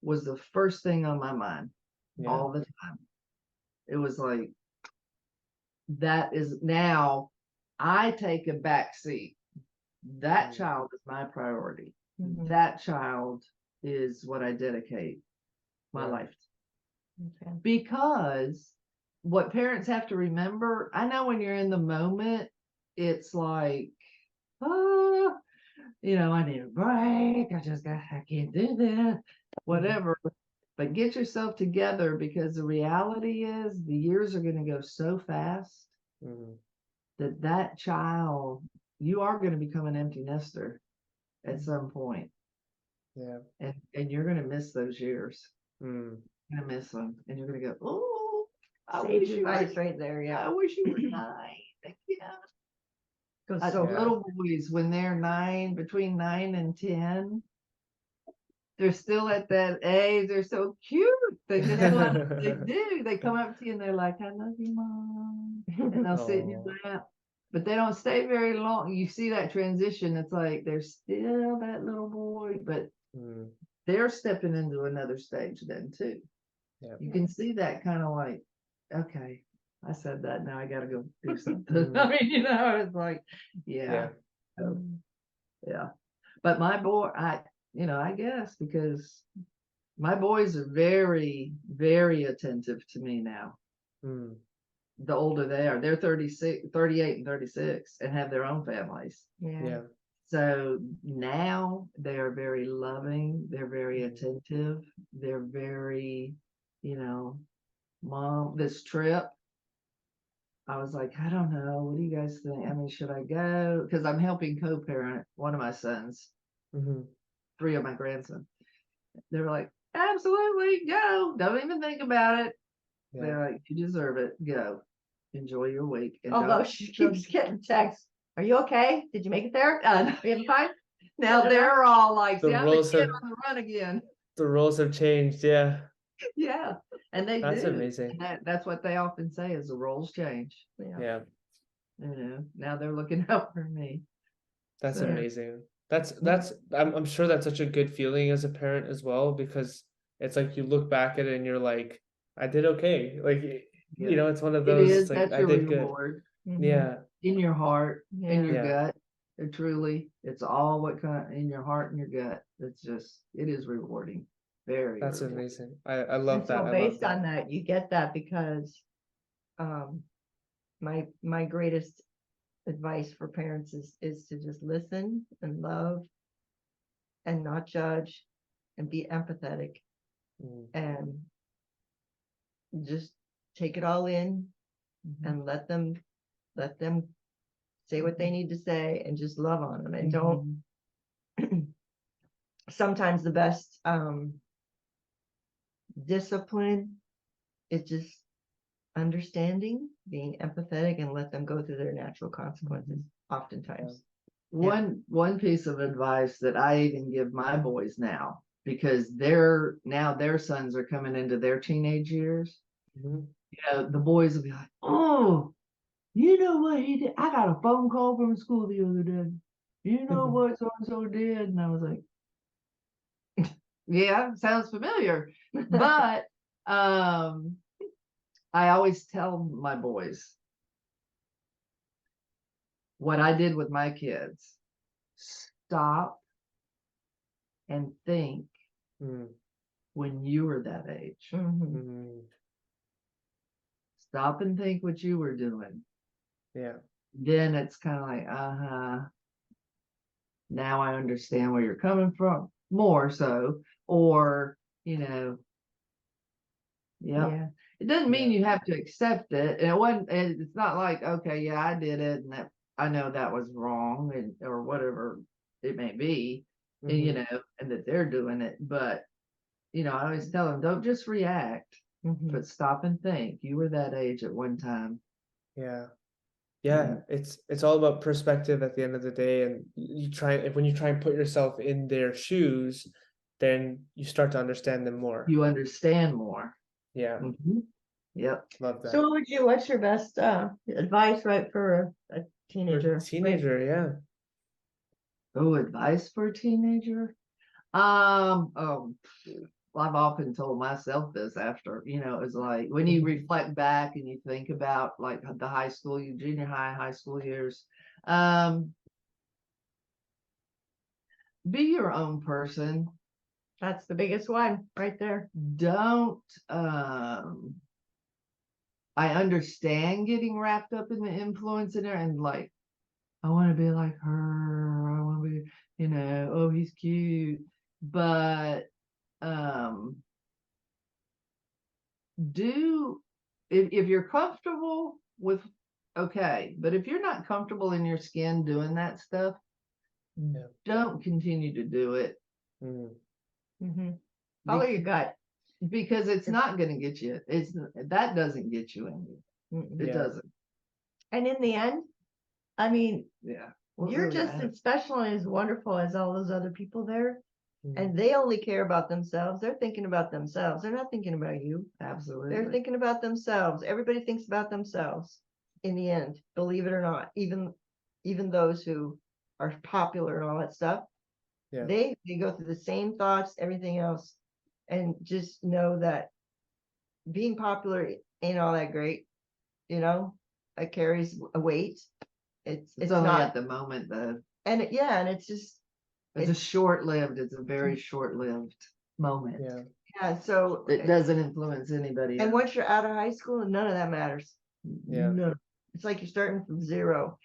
was the first thing on my mind all the time. It was like, that is, now I take a back seat. That child is my priority. That child is what I dedicate my life to. Because what parents have to remember, I know when you're in the moment, it's like, oh, you know, I need a break. I can't do that, whatever. But get yourself together, because the reality is the years are going to go so fast that child, you are going to become an empty nester at some point. Yeah. And you're going to miss those years. You're going to miss them. And you're going to go, oh, I wish you were right there. Yeah. I wish you were 9. Yeah. So little boys, when they're 9, between 9 and 10, they're still at that age. They're so cute. They just they do. They come up to you and they're like, I love you, Mom. And they'll sit in your lap. But they don't stay very long. You see that transition. It's like they're still that little boy, but they're stepping into another stage then too. Yeah. You can see that kind of like, okay, I said that, now I gotta go do something. I mean, you know, it's like, yeah. But my boy, I guess because my boys are very, very attentive to me now. The older they are, they're 36, 38 and 36 and have their own families. Yeah. So now they are very loving. They're very attentive. They're very, Mom, this trip, I was like, I don't know. What do you guys think? I mean, should I go? Because I'm helping co-parent one of my sons, 3 of my grandsons. They were like, absolutely, go. Don't even think about it. They're like, you deserve it. Go. Enjoy your week. And although she keeps getting texts, are you okay? Did you make it there? Are you having fun? Now they're all like, the roles on the run again. The roles have changed. Yeah. Yeah. And that's do. amazing. And that's what they often say, is the roles change. Yeah. Now they're looking out for me. That's amazing. I'm sure that's such a good feeling as a parent as well, because it's like you look back at it and you're like, I did okay. Like, it's one of those, it's like, that's I did reward. good. Yeah. In your heart, in your gut. Truly, it's all what kind in your heart and your gut. It is rewarding. Very. That's rewarding. amazing. I love that. So based on that, you get that because my greatest advice for parents is to just listen and love and not judge and be empathetic and just take it all in and let them say what they need to say and just love on them, and don't sometimes the best discipline it's just understanding, being empathetic, and let them go through their natural consequences oftentimes. One piece of advice that I even give my boys now, because their sons are coming into their teenage years. Mhm. You know, the boys will be like, "Oh, you know what he did? I got a phone call from school the other day. You know what so and so did?" And I was like, "Yeah, sounds familiar." But I always tell my boys what I did with my kids. Stop and think Mm. when you were that age. Mhm. Mm. Stop and think what you were doing. Yeah. Then it's kind of like, now I understand where you're coming from, more so. Or, yeah. Yeah. It doesn't mean Yeah. you have to accept it. And it's not like, okay, yeah, I did it, and that I know that was wrong, or whatever it may be, and, Mhm. and that they're doing it. But, I always tell them, don't just react, Mhm. but stop and think. You were that age at one time. Yeah. Yeah, it's all about perspective at the end of the day, and when you try and put yourself in their shoes, then you start to understand them more. You understand more. Yeah, Yep. love that. So what's your best advice, right, for a For teenager? a teenager, yeah. Oh, advice for a teenager? Well, I've often told myself this after, it's like when you reflect back and you think about like the high school, junior high school years, be your own person. That's the biggest one right there. Don't, I understand getting wrapped up in the influence in there and like, I want to be like her. I want to be, oh, he's cute. But if you're comfortable with, okay, but if you're not comfortable in your skin doing that stuff, Yeah. don't continue to do it. Mm. Mm-hmm. Follow your gut. Because it's not going to get you. That doesn't get you anywhere. It Yeah. doesn't. And in the end, I mean, Yeah. you're just as special and as wonderful as all those other people there. And they only care about themselves. They're thinking about themselves. They're not thinking about you. Absolutely. They're thinking about themselves. Everybody thinks about themselves in the end, believe it or not. Even those who are popular and all that stuff, Yeah. they go through the same thoughts, everything else. And just know that being popular ain't all that great, it carries a weight. It's only not at the moment though. and it's just It's a very short-lived moment. yeah, so It doesn't influence anybody and else. once you're out of high school, none of that matters. Yeah. No, it's like you're starting from zero,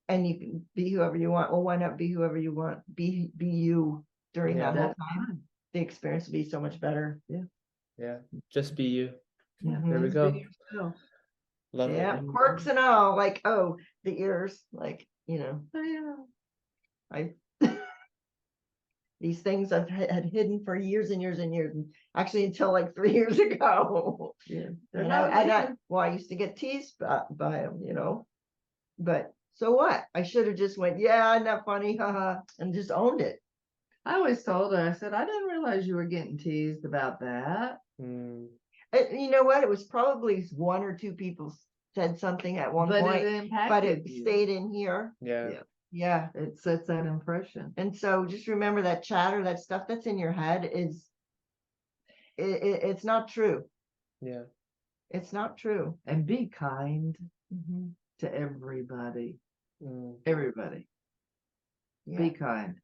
and you can be whoever you want. Well, why not be whoever you want? Be you during Yeah. that whole time. The experience would be so much better. Yeah. Just be you. Yeah, There we just go. be yourself. Love Yeah, it. quirks and all. Like, oh, the ears, like, I these things I've had hidden for years and years and years, and actually until like 3 years ago. Yeah. And I used to get teased by them, but so what? I should have just went, yeah, not funny, haha, and just owned it. I always told her, I said, I didn't realize you were getting teased about that. Mm. You know what? It was probably one or two people said something at one point, but it stayed in here. Yeah. It sets that impression. And so just remember that chatter, that stuff that's in your head it's not true. Yeah. It's not true. And be kind to everybody. Everybody. Yeah. Be kind.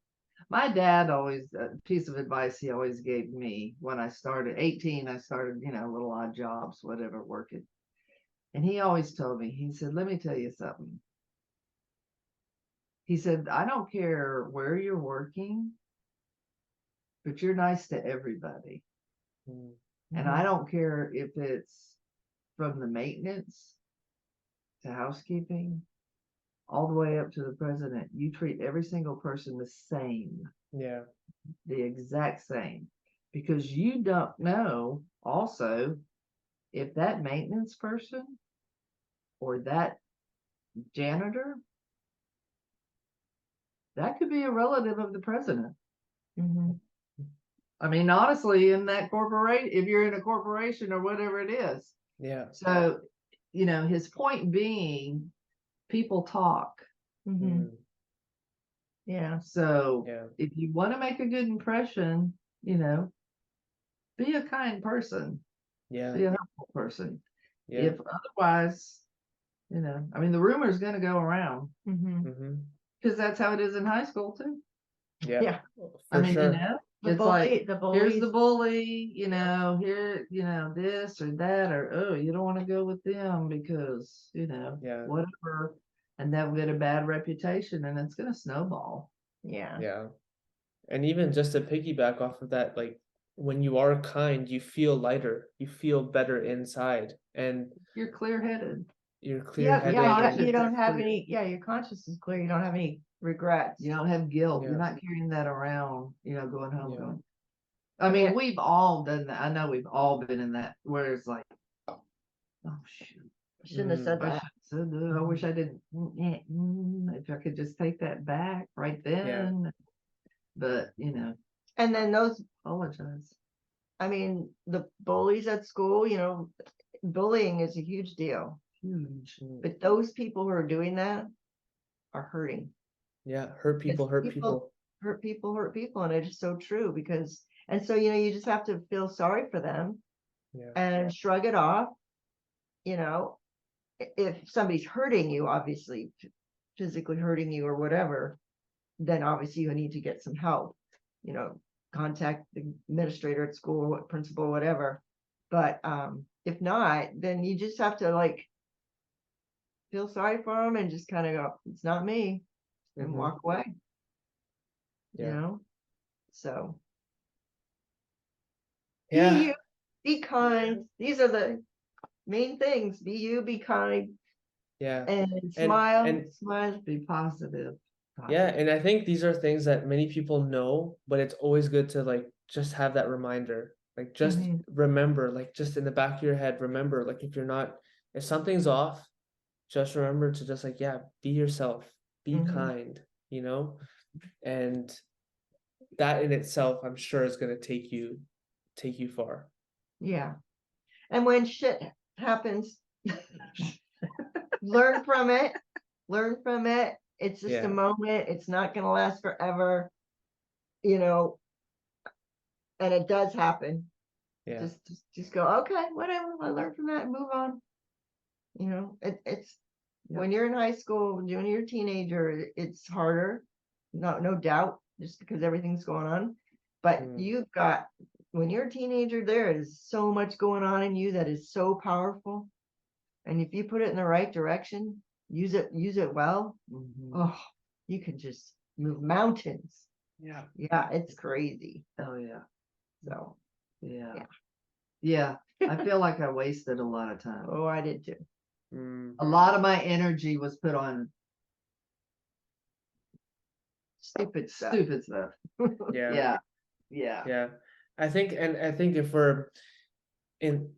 My dad always, a piece of advice he always gave me when I started 18, I started, little odd jobs, whatever, working. And he always told me, he said, let me tell you something. He said, I don't care where you're working, but you're nice to everybody. And I don't care if it's from the maintenance to housekeeping, all the way up to the president. You treat every single person the same. Yeah. The exact same. Because you don't know also if that maintenance person or that janitor, that could be a relative of the president. Mhm. I mean, honestly, in that corporation, if you're in a corporation or whatever it is. Yeah. So, his point being, people talk. Mhm. Yeah. So Yeah. if you want to make a good impression, be a kind person, Yeah. be a helpful person. Yeah. If otherwise, I mean, the rumor is going to go around Mhm. because that's how it is in high school too. Yeah. Yeah. For I mean, sure. The it's like, here's the bullies. bully, here, this or that, or, oh, you don't want to go with them because, Yeah. whatever. And they'll get a bad reputation and it's going to snowball. Yeah. Yeah. And even just to piggyback off of that, like when you are kind, you feel lighter, you feel better inside, and You're clear-headed. you're Yeah. clear-headed. You and- don't have clear. any. Yeah. Your conscience is clear. You don't have any regrets. You don't have guilt. Yeah. You're not carrying that around, going home Yeah. going. I mean, Yeah. we've all done that. I know we've all been in that where it's like, oh shoot, Shouldn't have said I that. should have said that. I wish I didn't. If I could just take that back right then. But And then those, apologize. I mean, the bullies at school, bullying is a huge deal. Huge. But those people who are doing that are hurting. Yeah. Hurt people, hurt people. Hurt people. And it is so true and so, you just have to feel sorry for them Yeah. and shrug it off. If somebody's hurting you, obviously physically hurting you or whatever, then obviously you need to get some help, contact the administrator at school, what principal, whatever. But if not, then you just have to like feel sorry for them and just kind of go, it's not me, and Mhm. walk away. Yeah. So Yeah. be you, be kind. These are the main things. Be you, be kind, Yeah. and smile. and Smile. Be positive. yeah, and I think these are things that many people know, but it's always good to like just have that reminder. Like just remember, like just in the back of your head, remember, like if something's off, just remember to just like, yeah, be yourself, be kind, and that in itself, I'm sure is gonna take you far. Yeah. And when shit happens, learn from it. Learn from it. It's just Yeah. a moment. It's not going to last forever, and it does happen. Yeah. Just go, okay, whatever. I learned from that and move on. It's when you're in high school, when you're a teenager, it's harder. No doubt, just because everything's going on. But when you're a teenager, there is so much going on in you that is so powerful. And if you put it in the right direction, use it well, oh, you can just move mountains. Yeah. Yeah, it's crazy. Oh yeah. So yeah. I feel like I wasted a lot of time. Oh, I did too. A lot of my energy was put on Stupid stuff. Yeah. I think if we're in,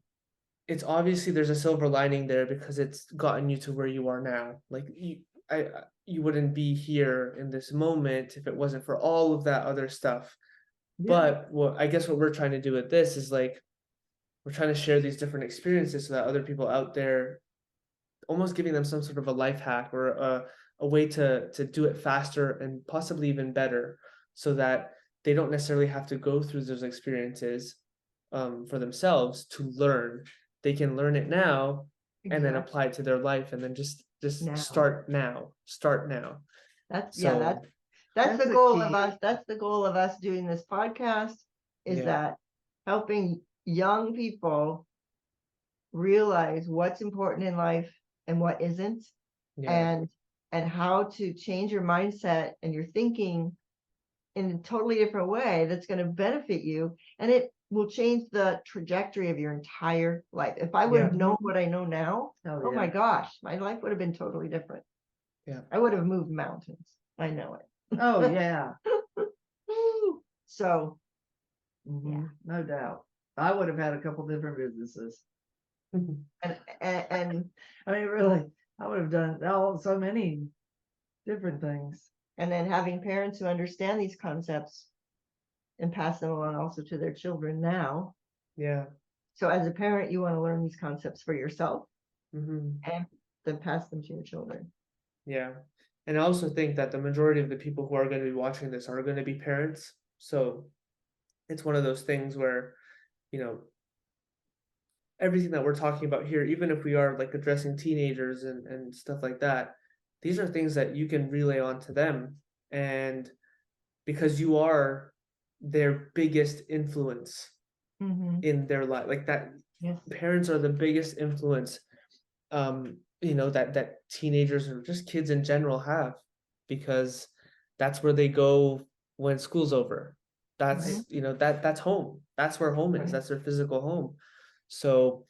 it's obviously there's a silver lining there because it's gotten you to where you are now. Like you wouldn't be here in this moment if it wasn't for all of that other stuff. But I guess what we're trying to do with this is like we're trying to share these different experiences so that other people out there, almost giving them some sort of a life hack or a way to do it faster and possibly even better, so that they don't necessarily have to go through those experiences for themselves to learn. They can learn it now and then apply it to their life, and then just Now. start now. That's So that's the the goal key. of us. That's the goal of us doing this podcast, is that helping young people realize what's important in life and what isn't, and how to change your mindset and your thinking in a totally different way that's going to benefit you, and it will change the trajectory of your entire life. If I would have known what I know now, oh my gosh, my life would have been totally different. Yeah. I would have moved mountains. I know it. Oh yeah. So No doubt. I would have had a couple different businesses. and I mean, really, I would have done so many different things. and then having parents who understand these concepts and pass them along also to their children now. Yeah. So as a parent, you want to learn these concepts for yourself Hmm. and then pass them to your children. Yeah. And I also think that the majority of the people who are going to be watching this are going to be parents. So it's one of those things where, you know, everything that we're talking about here, even if we are like addressing teenagers and stuff like that, these are things that you can relay on to them. And because you are their biggest influence in their life, like that, Yes. parents are the biggest influence, that teenagers or just kids in general have, because that's where they go when school's over. That's, that's home. That's where home is. Right. That's their physical home. So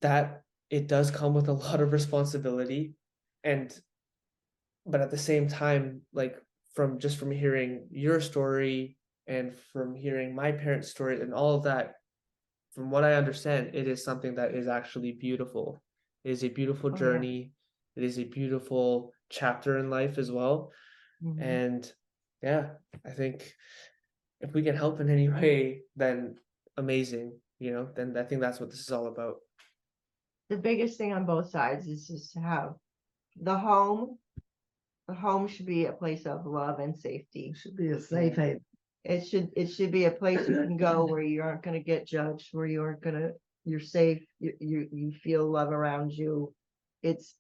that it does come with a lot of responsibility, but at the same time, like from hearing your story and from hearing my parents' story and all of that, from what I understand, it is something that is actually beautiful. It is a beautiful Oh, yeah. journey. It is a beautiful chapter in life as well. And yeah, I think if we can help in any way, then amazing, then I think that's what this is all about. The biggest thing on both sides is just to have the home. The home should be a place of love and safety. It should be a safe haven. It should be a place you can go where you aren't going to get judged, where you're safe, you feel love around you. It's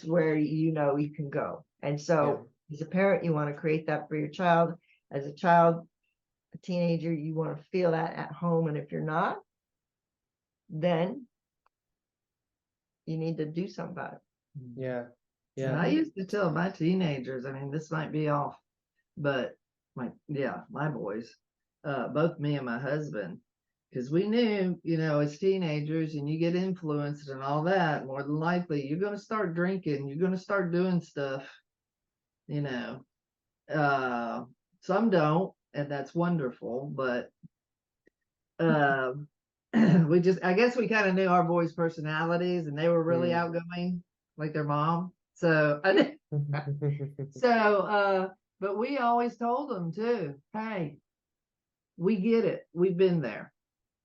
where you can go. And so as a parent, you want to create that for your child. As a child, a teenager, you want to feel that at home. And if you're not, then you need to do something about it. Yeah. And I used to tell my teenagers, I mean, this might be off, but my boys, both me and my husband, because we knew, as teenagers and you get influenced and all that, more than likely you're going to start drinking, you're going to start doing stuff, some don't, and that's wonderful, but I guess we kind of knew our boys' personalities, and they were really outgoing, like their mom. So but we always told them too, hey, we get it. We've been there.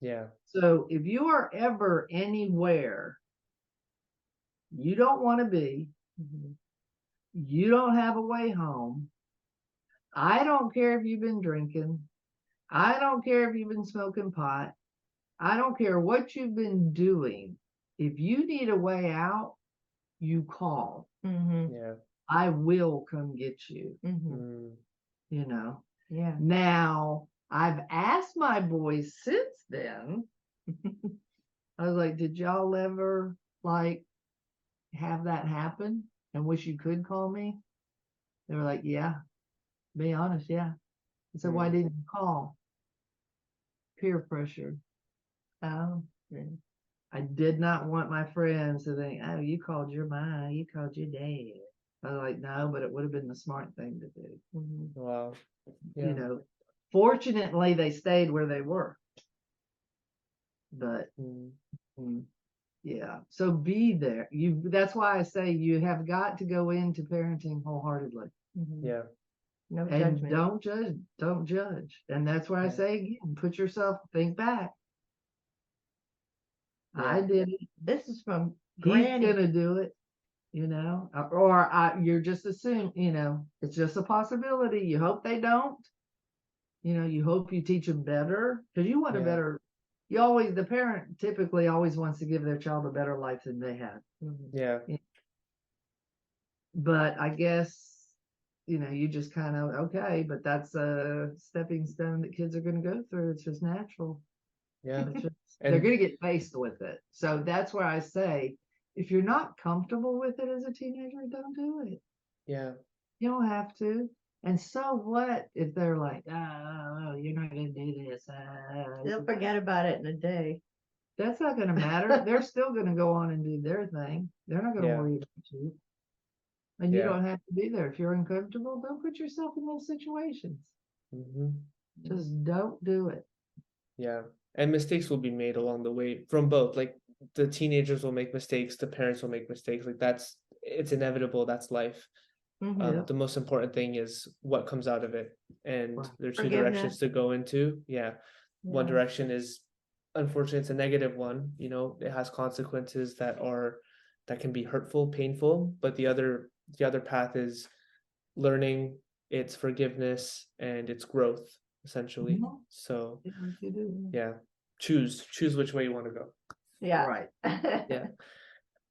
Yeah. So if you are ever anywhere you don't want to be, you don't have a way home, I don't care if you've been drinking, I don't care if you've been smoking pot, I don't care what you've been doing. If you need a way out, you call. Yeah. I will come get you. Yeah. Now, I've asked my boys since then, I was like, did y'all ever have that happen and wish you could call me? They were like, yeah, be honest, yeah. I said, why didn't you call? Peer pressure. Oh, I did not want my friends to think, oh, you called your mom, you called your dad. I was like, no, but it would have been the smart thing to do. Wow. Yeah. Fortunately, they stayed where they were. But yeah, so be there. That's why I say you have got to go into parenting wholeheartedly. Yeah. No And judgment. don't judge. And that's why I say again, think back. I did it. This is from Granny. He's gonna do it, or you're just assuming, it's just a possibility. You hope they don't. You hope you teach them better, because you want a better. The parent typically always wants to give their child a better life than they had. Yeah. But I guess, you just kind of, okay, but that's a stepping stone that kids are going to go through. It's just natural. Yeah. They're going to get faced with it. So that's where I say, if you're not comfortable with it as a teenager, don't do it. Yeah. You don't have to. And so what if they're like, oh, you're not going to do this? They'll forget about it in a day. That's not going to matter. They're still going to go on and do their thing. They're not going to worry about you. And you don't have to be there. If you're uncomfortable, don't put yourself in those situations. Just don't do it. Yeah. And mistakes will be made along the way from both. Like the teenagers will make mistakes, the parents will make mistakes. Like it's inevitable. That's life. Mhm. The most important thing is what comes out of it, and Right. there are two Forgiveness. directions to go into. Yeah, one Yeah. direction is, unfortunately, it's a negative one. It has consequences that can be hurtful, painful. But the other path is learning, it's forgiveness, and it's growth, essentially. Mhm. So Yes, you do. yeah, choose which way you want to go. Yeah. Right. Yeah.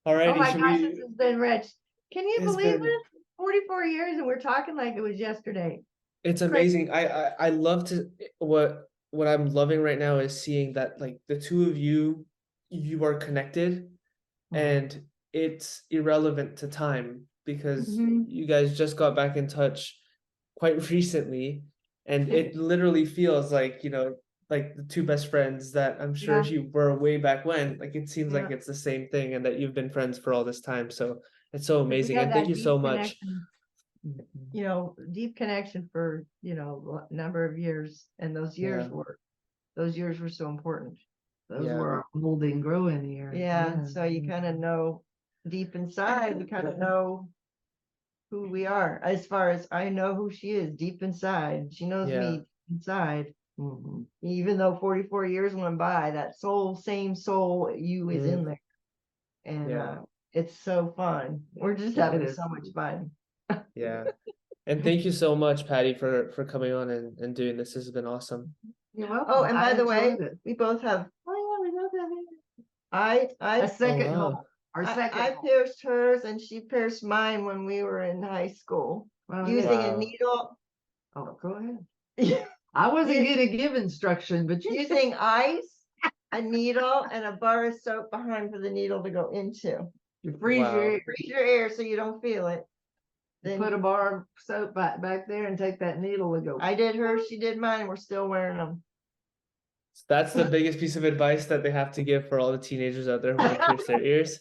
Oh Alrighty, my should gosh, we? this has been rich. Can you It's believe been it? 44 years and we're talking like it was yesterday. it's Crazy. amazing. I love to what I'm loving right now is seeing that like the two of you are connected, and it's irrelevant to time because Mhm. you guys just got back in touch quite recently, and it literally feels like like the two best friends that I'm sure Yeah. you were way back when. Like it seems like Yeah. it's the same thing, and that you've been friends for all this time. So it's so Because we amazing, had and thank that you deep so much. connection, deep connection for, a number of years. And those Yeah, years were so important. Those yeah, were our molding, growing years. Yeah. So you kind of know deep inside, you kind of know who we are. As far as I know who she is deep inside. She knows yeah, me inside. Mhm. Even though 44 years went by, that same soul you is in mm, there. And yeah, it's so fun. We're just It having is. so much fun. yeah. And thank you so much, Patty, for coming on and doing this. This has been awesome. You're welcome. Oh, and I by the way, enjoyed it. we both have. Oh yeah, we love that. I A second wow. hole. Our second I hole. pierced hers and she pierced mine when we were in high school Well, using yeah. a Wow. needle. Oh, go ahead. I wasn't u- gonna give instruction, but you using ice, a needle, and a bar of soap behind for the needle to go into. you freeze your Wow. ear, Freeze your air so you don't feel it. you Then put a bar of soap back there and take that needle and go. I did hers, she did mine, and we're still wearing them. That's the biggest piece of advice that they have to give for all the teenagers out there who want to pierce their ears.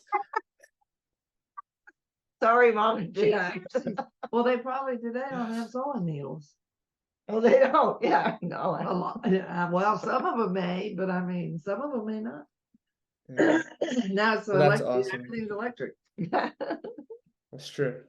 Sorry, Mom and Yeah. Dad. Well, they probably today don't have sewing needles. Oh, they don't. Yeah, A no. lot. Yeah, well, some of them may, but I mean, some of them may not. Yeah. Now it's Well, that's electric. awesome. Everything's electric. That's true.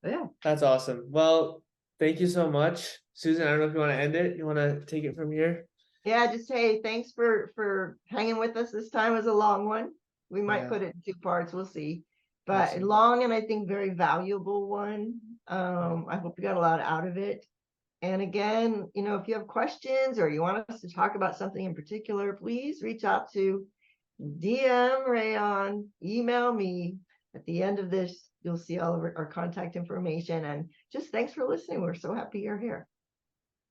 Yeah. That's awesome. Well, thank you so much. Susan, I don't know if you want to end it. You want to take it from here? Yeah, just hey, thanks for hanging with us. This time was a long one. We might Yeah. put it in 2 parts. We'll see. But Awesome. long and I think very valuable one. I hope you got a lot out of it. And again, if you have questions or you want us to talk about something in particular, please reach out to DM Rehan, email me. At the end of this, you'll see all of our contact information. And just thanks for listening. We're so happy you're here.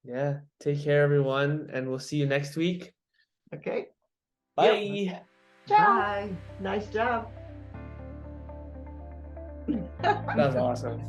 Yeah. Take care, everyone, and we'll see you next week. Okay. Bye. Ciao. Bye. Nice job. That was awesome.